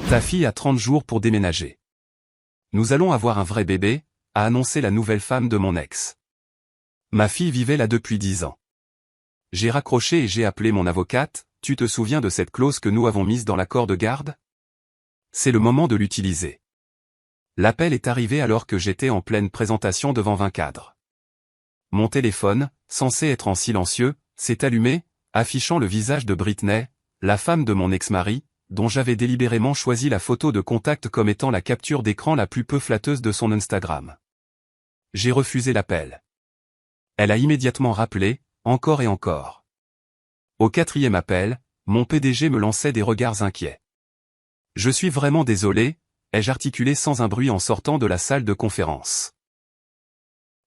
Ta fille a 30 jours pour déménager. Nous allons avoir un vrai bébé, a annoncé la nouvelle femme de mon ex. Ma fille vivait là depuis 10 ans. J'ai raccroché et j'ai appelé mon avocate. Tu te souviens de cette clause que nous avons mise dans l'accord de garde? C'est le moment de l'utiliser. L'appel est arrivé alors que j'étais en pleine présentation devant 20 cadres. Mon téléphone, censé être en silencieux, s'est allumé, affichant le visage de Britney, la femme de mon ex-mari, dont j'avais délibérément choisi la photo de contact comme étant la capture d'écran la plus peu flatteuse de son Instagram. J'ai refusé l'appel. Elle a immédiatement rappelé, encore et encore. Au 4e appel, mon PDG me lançait des regards inquiets. Je suis vraiment désolé, ai-je articulé sans un bruit en sortant de la salle de conférence.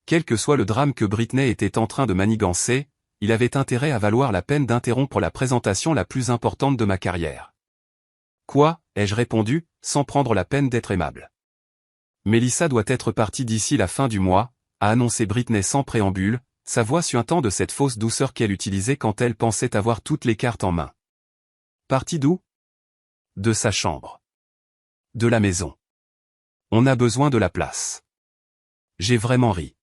Quel que soit le drame que Britney était en train de manigancer, il avait intérêt à valoir la peine d'interrompre la présentation la plus importante de ma carrière. Quoi, ai-je répondu, sans prendre la peine d'être aimable. Mélissa doit être partie d'ici la fin du mois, a annoncé Britney sans préambule, sa voix suintant de cette fausse douceur qu'elle utilisait quand elle pensait avoir toutes les cartes en main. Partie d'où? De sa chambre. De la maison. On a besoin de la place. J'ai vraiment ri.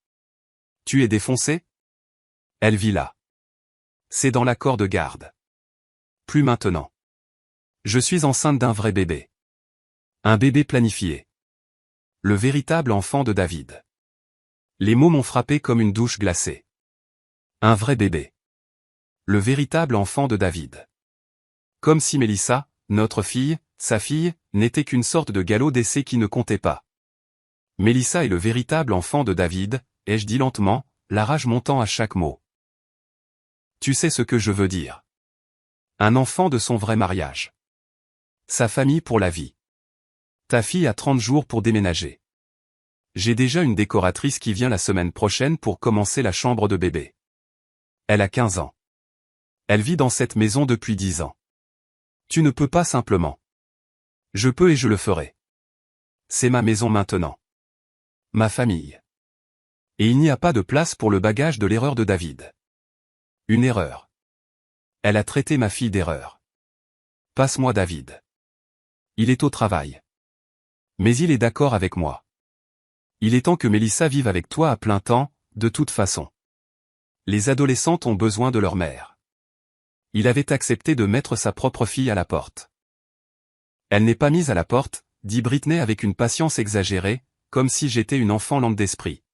Tu es défoncé? Elle vit là. C'est dans l'accord de garde. Plus maintenant. Je suis enceinte d'un vrai bébé. Un bébé planifié. Le véritable enfant de David. Les mots m'ont frappé comme une douche glacée. Un vrai bébé. Le véritable enfant de David. Comme si Mélissa, notre fille, sa fille, n'était qu'une sorte de galop d'essai qui ne comptait pas. Mélissa est le véritable enfant de David, ai-je dit lentement, la rage montant à chaque mot. Tu sais ce que je veux dire. Un enfant de son vrai mariage. Sa famille pour la vie. Ta fille a 30 jours pour déménager. J'ai déjà une décoratrice qui vient la semaine prochaine pour commencer la chambre de bébé. Elle a 15 ans. Elle vit dans cette maison depuis 10 ans. Tu ne peux pas simplement. Je peux et je le ferai. C'est ma maison maintenant. Ma famille. Et il n'y a pas de place pour le bagage de l'erreur de David. Une erreur. Elle a traité ma fille d'erreur. Passe-moi David. Il est au travail. Mais il est d'accord avec moi. Il est temps que Mélissa vive avec toi à plein temps, de toute façon. Les adolescentes ont besoin de leur mère. Il avait accepté de mettre sa propre fille à la porte. Elle n'est pas mise à la porte, dit Britney avec une patience exagérée, comme si j'étais une enfant lente d'esprit.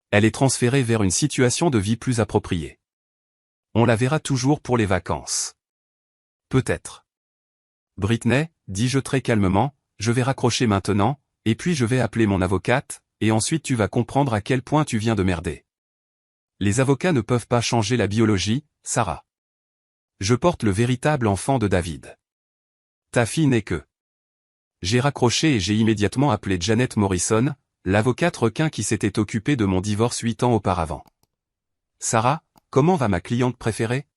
Elle est transférée vers une situation de vie plus appropriée. On la verra toujours pour les vacances. Peut-être. Britney, dis-je très calmement, je vais raccrocher maintenant, et puis je vais appeler mon avocate, et ensuite tu vas comprendre à quel point tu viens de merder. Les avocats ne peuvent pas changer la biologie, Sarah. Je porte le véritable enfant de David. Ta fille n'est que... J'ai raccroché et j'ai immédiatement appelé Janet Morrison, l'avocate requin qui s'était occupée de mon divorce 8 ans auparavant. Sarah, comment va ma cliente préférée?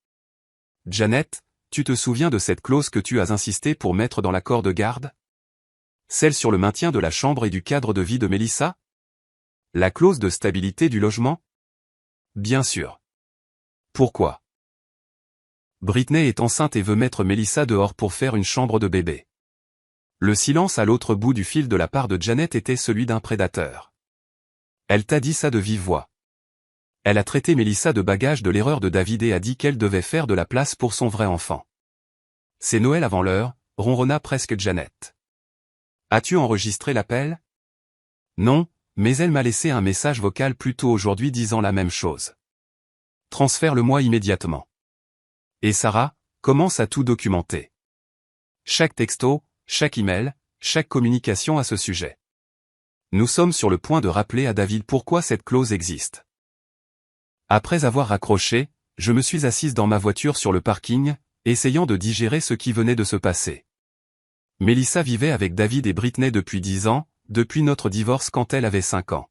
Janet, tu te souviens de cette clause que tu as insisté pour mettre dans l'accord de garde? Celle sur le maintien de la chambre et du cadre de vie de Mélissa? La clause de stabilité du logement? Bien sûr. Pourquoi? Britney est enceinte et veut mettre Mélissa dehors pour faire une chambre de bébé. Le silence à l'autre bout du fil de la part de Janet était celui d'un prédateur. Elle t'a dit ça de vive voix. Elle a traité Mélissa de bagage de l'erreur de David et a dit qu'elle devait faire de la place pour son vrai enfant. C'est Noël avant l'heure, ronronna presque Janet. As-tu enregistré l'appel? Non, mais elle m'a laissé un message vocal plus tôt aujourd'hui disant la même chose. Transfère-le-moi immédiatement. Et Sarah, commence à tout documenter. Chaque texto, chaque email, chaque communication à ce sujet. Nous sommes sur le point de rappeler à David pourquoi cette clause existe. Après avoir raccroché, je me suis assise dans ma voiture sur le parking, essayant de digérer ce qui venait de se passer. Mélissa vivait avec David et Britney depuis 10 ans, depuis notre divorce quand elle avait 5 ans.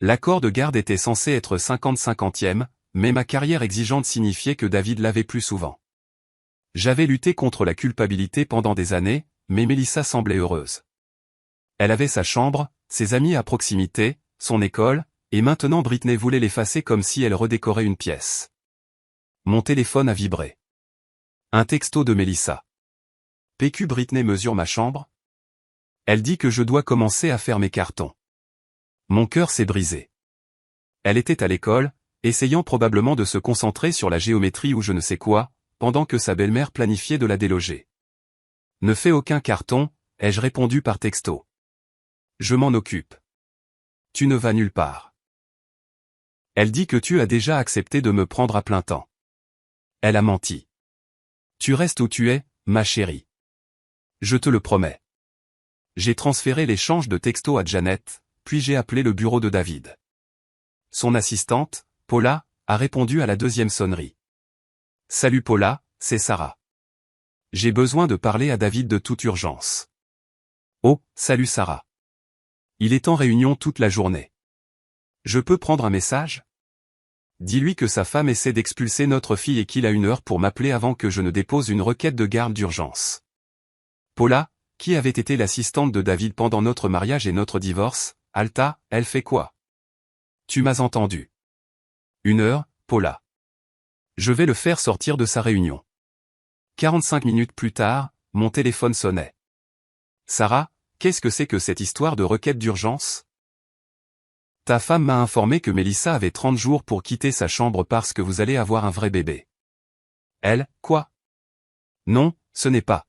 L'accord de garde était censé être 50-50e, mais ma carrière exigeante signifiait que David l'avait plus souvent. J'avais lutté contre la culpabilité pendant des années, mais Mélissa semblait heureuse. Elle avait sa chambre, ses amis à proximité, son école, et maintenant Britney voulait l'effacer comme si elle redécorait une pièce. Mon téléphone a vibré. Un texto de Mélissa. PQ Britney mesure ma chambre? Elle dit que je dois commencer à faire mes cartons. Mon cœur s'est brisé. Elle était à l'école, essayant probablement de se concentrer sur la géométrie ou je ne sais quoi, pendant que sa belle-mère planifiait de la déloger. Ne fais aucun carton, ai-je répondu par texto. Je m'en occupe. Tu ne vas nulle part. Elle dit que tu as déjà accepté de me prendre à plein temps. Elle a menti. Tu restes où tu es, ma chérie. Je te le promets. J'ai transféré l'échange de textos à Janet, puis j'ai appelé le bureau de David. Son assistante, Paula, a répondu à la deuxième sonnerie. Salut Paula, c'est Sarah. J'ai besoin de parler à David de toute urgence. Oh, salut Sarah. Il est en réunion toute la journée. Je peux prendre un message? Dis-lui que sa femme essaie d'expulser notre fille et qu'il a 1 heure pour m'appeler avant que je ne dépose une requête de garde d'urgence. Paula, qui avait été l'assistante de David pendant notre mariage et notre divorce, Alta, elle fait quoi? Tu m'as entendu. 1 heure, Paula. Je vais le faire sortir de sa réunion. 45 minutes plus tard, mon téléphone sonnait. Sarah, qu'est-ce que c'est que cette histoire de requête d'urgence? Ta femme m'a informé que Melissa avait 30 jours pour quitter sa chambre parce que vous allez avoir un vrai bébé. Elle, quoi? Non, ce n'est pas.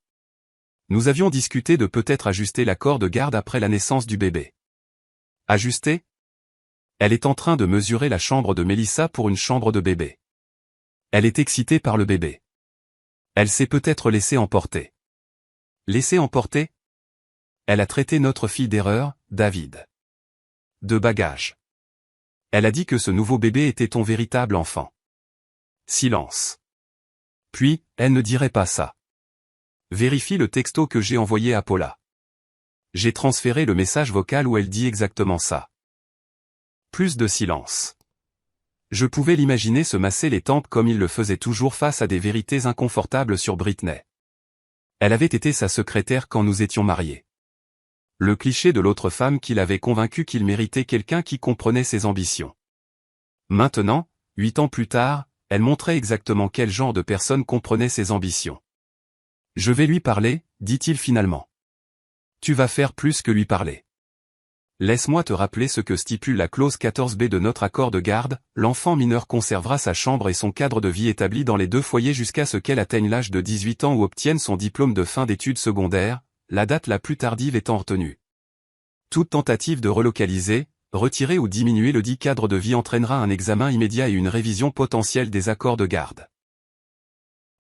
Nous avions discuté de peut-être ajuster l'accord de garde après la naissance du bébé. Ajuster? Elle est en train de mesurer la chambre de Melissa pour une chambre de bébé. Elle est excitée par le bébé. Elle s'est peut-être laissée emporter. Laissée emporter? Elle a traité notre fille d'erreur, David. De bagage. Elle a dit que ce nouveau bébé était ton véritable enfant. Silence. Puis, elle ne dirait pas ça. Vérifie le texto que j'ai envoyé à Paula. J'ai transféré le message vocal où elle dit exactement ça. Plus de silence. Je pouvais l'imaginer se masser les tempes comme il le faisait toujours face à des vérités inconfortables sur Britney. Elle avait été sa secrétaire quand nous étions mariés. Le cliché de l'autre femme qui l'avait convaincu qu'il méritait quelqu'un qui comprenait ses ambitions. Maintenant, 8 ans plus tard, elle montrait exactement quel genre de personne comprenait ses ambitions. Je vais lui parler, dit-il finalement. Tu vas faire plus que lui parler. Laisse-moi te rappeler ce que stipule la clause 14b de notre accord de garde, l'enfant mineur conservera sa chambre et son cadre de vie établi dans les 2 foyers jusqu'à ce qu'elle atteigne l'âge de 18 ans ou obtienne son diplôme de fin d'études secondaires, la date la plus tardive étant retenue. Toute tentative de relocaliser, retirer ou diminuer le dit cadre de vie entraînera un examen immédiat et une révision potentielle des accords de garde.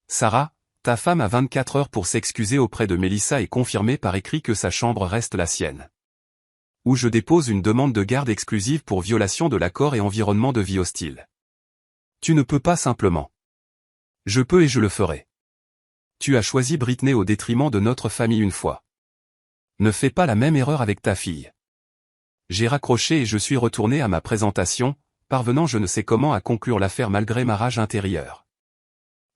Sarah, ta femme a 24 heures pour s'excuser auprès de Melissa et confirmer par écrit que sa chambre reste la sienne. Ou je dépose une demande de garde exclusive pour violation de l'accord et environnement de vie hostile. Tu ne peux pas simplement. Je peux et je le ferai. Tu as choisi Britney au détriment de notre famille une fois. Ne fais pas la même erreur avec ta fille. J'ai raccroché et je suis retourné à ma présentation, parvenant je ne sais comment à conclure l'affaire malgré ma rage intérieure.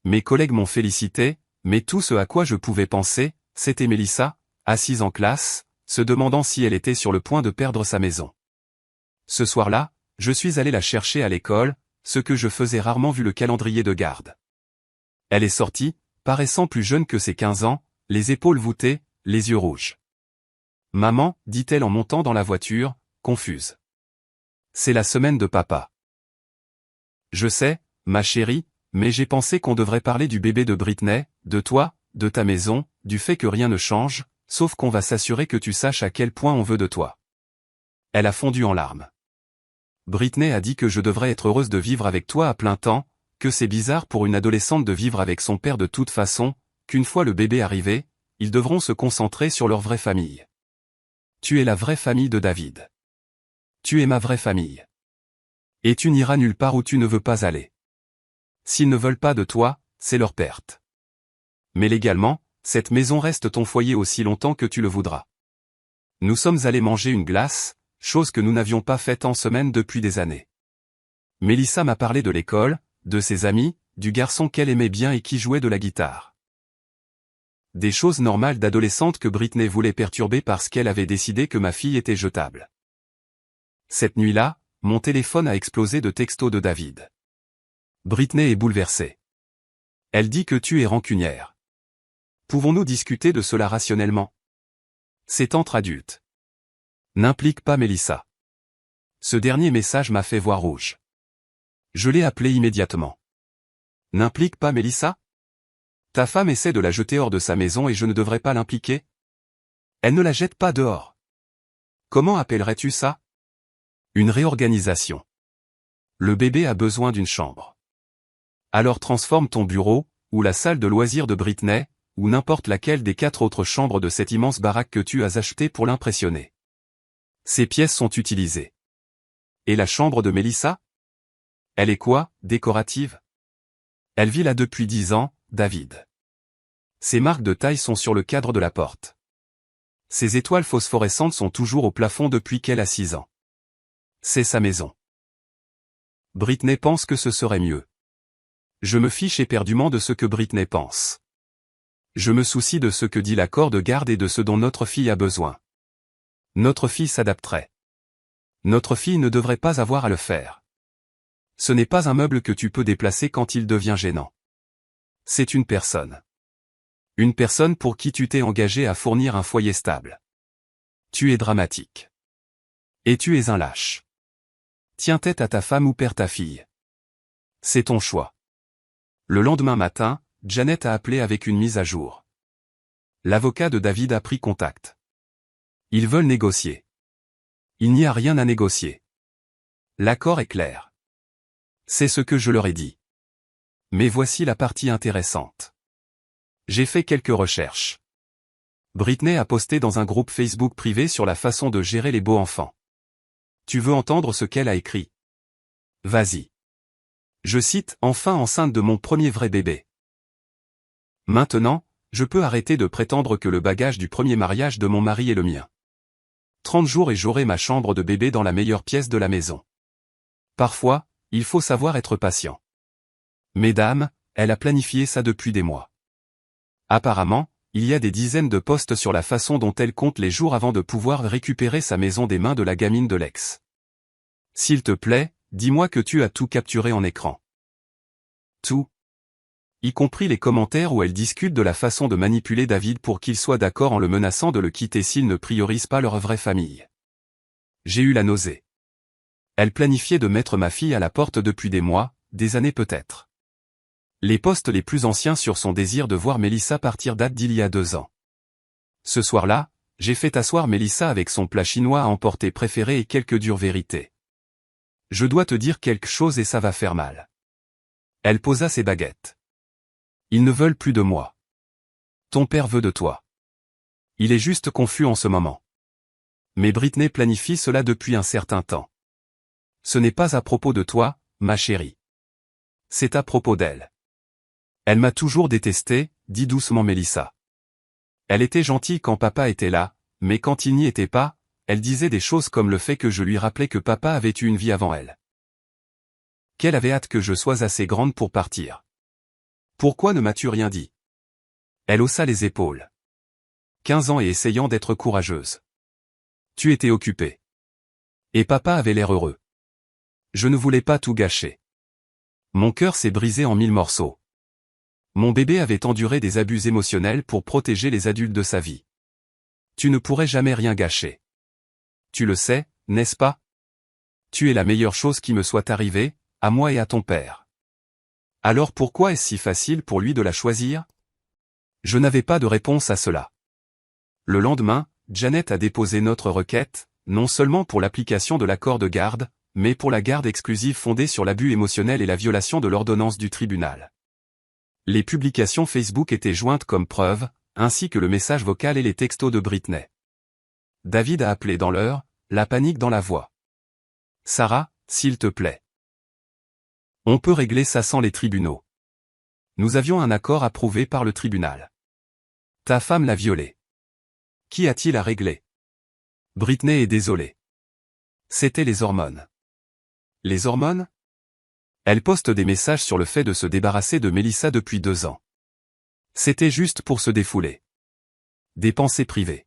Mes collègues m'ont félicité, mais tout ce à quoi je pouvais penser, c'était Melissa, assise en classe, se demandant si elle était sur le point de perdre sa maison. Ce soir-là, je suis allé la chercher à l'école, ce que je faisais rarement vu le calendrier de garde. Elle est sortie, paraissant plus jeune que ses 15 ans, les épaules voûtées, les yeux rouges. Maman, dit-elle en montant dans la voiture, confuse. C'est la semaine de papa. Je sais, ma chérie, mais j'ai pensé qu'on devrait parler du bébé de Britney, de toi, de ta maison, du fait que rien ne change, sauf qu'on va s'assurer que tu saches à quel point on veut de toi. Elle a fondu en larmes. Britney a dit que je devrais être heureuse de vivre avec toi à plein temps, que c'est bizarre pour une adolescente de vivre avec son père de toute façon, qu'une fois le bébé arrivé, ils devront se concentrer sur leur vraie famille. Tu es la vraie famille de David. Tu es ma vraie famille. Et tu n'iras nulle part où tu ne veux pas aller. S'ils ne veulent pas de toi, c'est leur perte. Mais légalement, cette maison reste ton foyer aussi longtemps que tu le voudras. Nous sommes allés manger une glace, chose que nous n'avions pas faite en semaine depuis des années. Melissa m'a parlé de l'école, de ses amis, du garçon qu'elle aimait bien et qui jouait de la guitare. Des choses normales d'adolescente que Britney voulait perturber parce qu'elle avait décidé que ma fille était jetable. Cette nuit-là, mon téléphone a explosé de textos de David. Britney est bouleversée. Elle dit que tu es rancunière. Pouvons-nous discuter de cela rationnellement? C'est entre adultes. N'implique pas Mélissa. Ce dernier message m'a fait voir rouge. Je l'ai appelé immédiatement. N'implique pas Mélissa? Ta femme essaie de la jeter hors de sa maison et je ne devrais pas l'impliquer? Elle ne la jette pas dehors. Comment appellerais-tu ça? Une réorganisation. Le bébé a besoin d'une chambre. Alors transforme ton bureau, ou la salle de loisirs de Britney, ou n'importe laquelle des 4 autres chambres de cette immense baraque que tu as achetée pour l'impressionner. Ces pièces sont utilisées. Et la chambre de Mélissa? Elle est quoi, décorative? Elle vit là depuis 10 ans, David. Ces marques de taille sont sur le cadre de la porte. Ces étoiles phosphorescentes sont toujours au plafond depuis qu'elle a 6 ans. C'est sa maison. Britney pense que ce serait mieux. Je me fiche éperdument de ce que Britney pense. Je me soucie de ce que dit l'accord de garde et de ce dont notre fille a besoin. Notre fille s'adapterait. Notre fille ne devrait pas avoir à le faire. Ce n'est pas un meuble que tu peux déplacer quand il devient gênant. C'est une personne. Une personne pour qui tu t'es engagé à fournir un foyer stable. Tu es dramatique. Et tu es un lâche. Tiens tête à ta femme ou perds ta fille. C'est ton choix. Le lendemain matin, Janet a appelé avec une mise à jour. L'avocat de David a pris contact. Ils veulent négocier. Il n'y a rien à négocier. L'accord est clair. C'est ce que je leur ai dit. Mais voici la partie intéressante. J'ai fait quelques recherches. Britney a posté dans un groupe Facebook privé sur la façon de gérer les beaux enfants. Tu veux entendre ce qu'elle a écrit? Vas-y. Je cite, « Enfin enceinte de mon premier vrai bébé. Maintenant, je peux arrêter de prétendre que le bagage du premier mariage de mon mari est le mien. 30 jours et j'aurai ma chambre de bébé dans la meilleure pièce de la maison. Parfois, il faut savoir être patient. Mesdames, elle a planifié ça depuis des mois. Apparemment, il y a des dizaines de posts sur la façon dont elle compte les jours avant de pouvoir récupérer sa maison des mains de la gamine de l'ex. S'il te plaît, dis-moi que tu as tout capturé en écran. Tout. Y compris les commentaires où elle discute de la façon de manipuler David pour qu'il soit d'accord en le menaçant de le quitter s'il ne priorise pas leur vraie famille. J'ai eu la nausée. Elle planifiait de mettre ma fille à la porte depuis des mois, des années peut-être. Les posts les plus anciens sur son désir de voir Mélissa partir datent d'il y a 2 ans. Ce soir-là, j'ai fait asseoir Mélissa avec son plat chinois à emporter préféré et quelques dures vérités. Je dois te dire quelque chose et ça va faire mal. Elle posa ses baguettes. Ils ne veulent plus de moi. Ton père veut de toi. Il est juste confus en ce moment. Mais Britney planifie cela depuis un certain temps. Ce n'est pas à propos de toi, ma chérie. C'est à propos d'elle. Elle m'a toujours détesté, dit doucement Mélissa. Elle était gentille quand papa était là, mais quand il n'y était pas, elle disait des choses comme le fait que je lui rappelais que papa avait eu une vie avant elle. Qu'elle avait hâte que je sois assez grande pour partir. Pourquoi ne m'as-tu rien dit? Elle haussa les épaules. 15 ans et essayant d'être courageuse. Tu étais occupée. Et papa avait l'air heureux. Je ne voulais pas tout gâcher. Mon cœur s'est brisé en 1000 morceaux. Mon bébé avait enduré des abus émotionnels pour protéger les adultes de sa vie. Tu ne pourrais jamais rien gâcher. Tu le sais, n'est-ce pas? Tu es la meilleure chose qui me soit arrivée, à moi et à ton père. Alors pourquoi est-ce si facile pour lui de la choisir? Je n'avais pas de réponse à cela. Le lendemain, Janet a déposé notre requête, non seulement pour l'application de l'accord de garde, mais pour la garde exclusive fondée sur l'abus émotionnel et la violation de l'ordonnance du tribunal. Les publications Facebook étaient jointes comme preuve, ainsi que le message vocal et les textos de Britney. David a appelé dans l'heure, la panique dans la voix. Sarah, s'il te plaît. On peut régler ça sans les tribunaux. Nous avions un accord approuvé par le tribunal. Ta femme l'a violé. Qui a-t-il à régler? Britney est désolée. C'était les hormones. Les hormones? Elle poste des messages sur le fait de se débarrasser de Mélissa depuis 2 ans. C'était juste pour se défouler. Des pensées privées.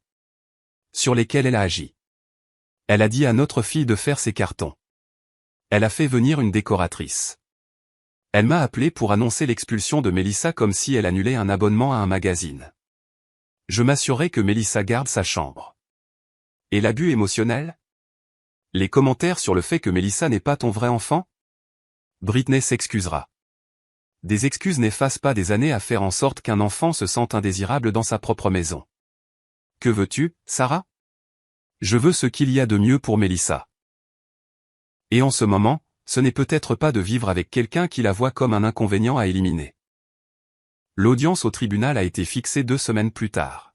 Sur lesquelles elle a agi. Elle a dit à notre fille de faire ses cartons. Elle a fait venir une décoratrice. Elle m'a appelé pour annoncer l'expulsion de Mélissa comme si elle annulait un abonnement à un magazine. Je m'assurerai que Melissa garde sa chambre. Et l'abus émotionnel? Les commentaires sur le fait que Melissa n'est pas ton vrai enfant? Britney s'excusera. Des excuses n'effacent pas des années à faire en sorte qu'un enfant se sente indésirable dans sa propre maison. Que veux-tu, Sarah? Je veux ce qu'il y a de mieux pour Melissa. Et en ce moment, ce n'est peut-être pas de vivre avec quelqu'un qui la voit comme un inconvénient à éliminer. L'audience au tribunal a été fixée 2 semaines plus tard.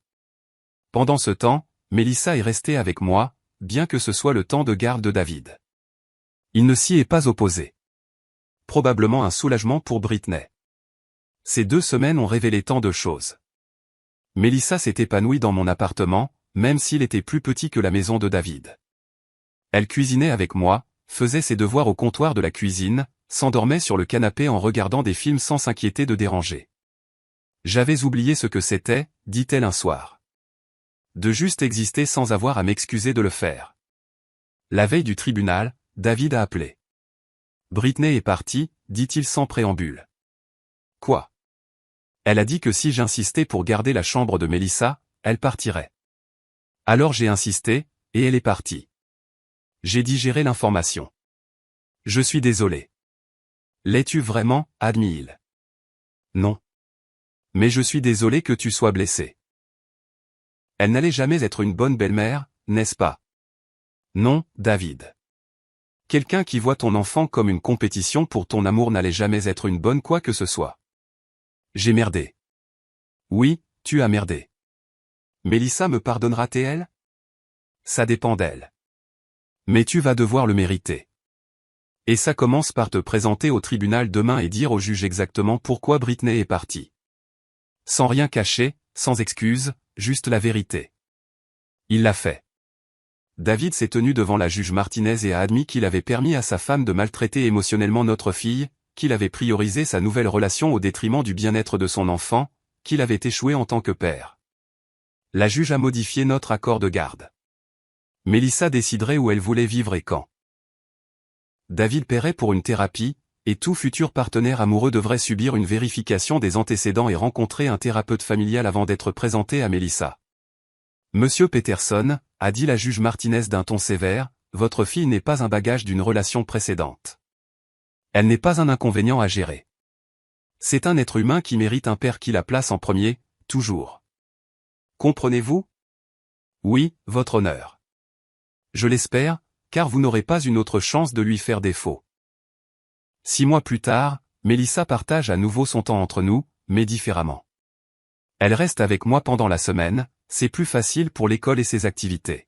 Pendant ce temps, Melissa est restée avec moi, bien que ce soit le temps de garde de David. Il ne s'y est pas opposé. Probablement un soulagement pour Britney. Ces 2 semaines ont révélé tant de choses. Melissa s'est épanouie dans mon appartement, même s'il était plus petit que la maison de David. Elle cuisinait avec moi, faisait ses devoirs au comptoir de la cuisine, s'endormait sur le canapé en regardant des films sans s'inquiéter de déranger. J'avais oublié ce que c'était, dit-elle un soir. De juste exister sans avoir à m'excuser de le faire. La veille du tribunal, David a appelé. Britney est partie, dit-il sans préambule. Quoi? Elle a dit que si j'insistais pour garder la chambre de Melissa, elle partirait. Alors j'ai insisté, et elle est partie. J'ai digéré l'information. Je suis désolé. L'es-tu vraiment, admis-il? Non. Mais je suis désolé que tu sois blessé. Elle n'allait jamais être une bonne belle-mère, n'est-ce pas? Non, David. Quelqu'un qui voit ton enfant comme une compétition pour ton amour n'allait jamais être une bonne quoi que ce soit. J'ai merdé. Oui, tu as merdé. Melissa me pardonnera-t-elle? Ça dépend d'elle. Mais tu vas devoir le mériter. Et ça commence par te présenter au tribunal demain et dire au juge exactement pourquoi Britney est partie. Sans rien cacher, sans excuses, juste la vérité. Il l'a fait. David s'est tenu devant la juge Martinez et a admis qu'il avait permis à sa femme de maltraiter émotionnellement notre fille, qu'il avait priorisé sa nouvelle relation au détriment du bien-être de son enfant, qu'il avait échoué en tant que père. La juge a modifié notre accord de garde. Melissa déciderait où elle voulait vivre et quand. David paierait pour une thérapie, et tout futur partenaire amoureux devrait subir une vérification des antécédents et rencontrer un thérapeute familial avant d'être présenté à Melissa. Monsieur Peterson, a dit la juge Martinez d'un ton sévère, votre fille n'est pas un bagage d'une relation précédente. Elle n'est pas un inconvénient à gérer. C'est un être humain qui mérite un père qui la place en premier, toujours. Comprenez-vous? Oui, votre honneur. Je l'espère, car vous n'aurez pas une autre chance de lui faire défaut. 6 mois plus tard, Melissa partage à nouveau son temps entre nous, mais différemment. Elle reste avec moi pendant la semaine, c'est plus facile pour l'école et ses activités.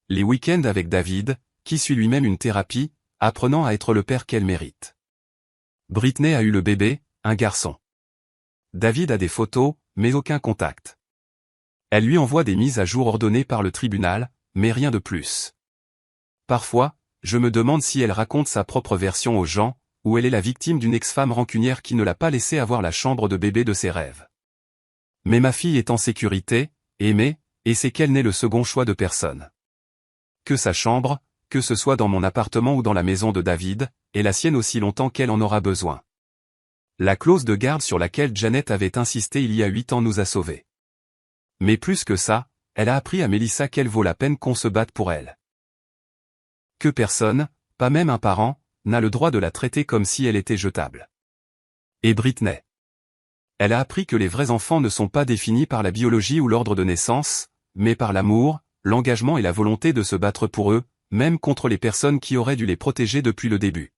Les week-ends avec David, qui suit lui-même une thérapie, apprenant à être le père qu'elle mérite. Britney a eu le bébé, un garçon. David a des photos, mais aucun contact. Elle lui envoie des mises à jour ordonnées par le tribunal, mais rien de plus. Parfois, je me demande si elle raconte sa propre version aux gens, ou elle est la victime d'une ex-femme rancunière qui ne l'a pas laissé avoir la chambre de bébé de ses rêves. Mais ma fille est en sécurité, aimée, et c'est qu'elle n'est le second choix de personne. Que sa chambre, que ce soit dans mon appartement ou dans la maison de David, est la sienne aussi longtemps qu'elle en aura besoin. La clause de garde sur laquelle Janet avait insisté il y a 8 ans nous a sauvés. Mais plus que ça, elle a appris à Melissa qu'elle vaut la peine qu'on se batte pour elle. Que personne, pas même un parent, n'a le droit de la traiter comme si elle était jetable. Et Britney. Elle a appris que les vrais enfants ne sont pas définis par la biologie ou l'ordre de naissance, mais par l'amour, l'engagement et la volonté de se battre pour eux, même contre les personnes qui auraient dû les protéger depuis le début.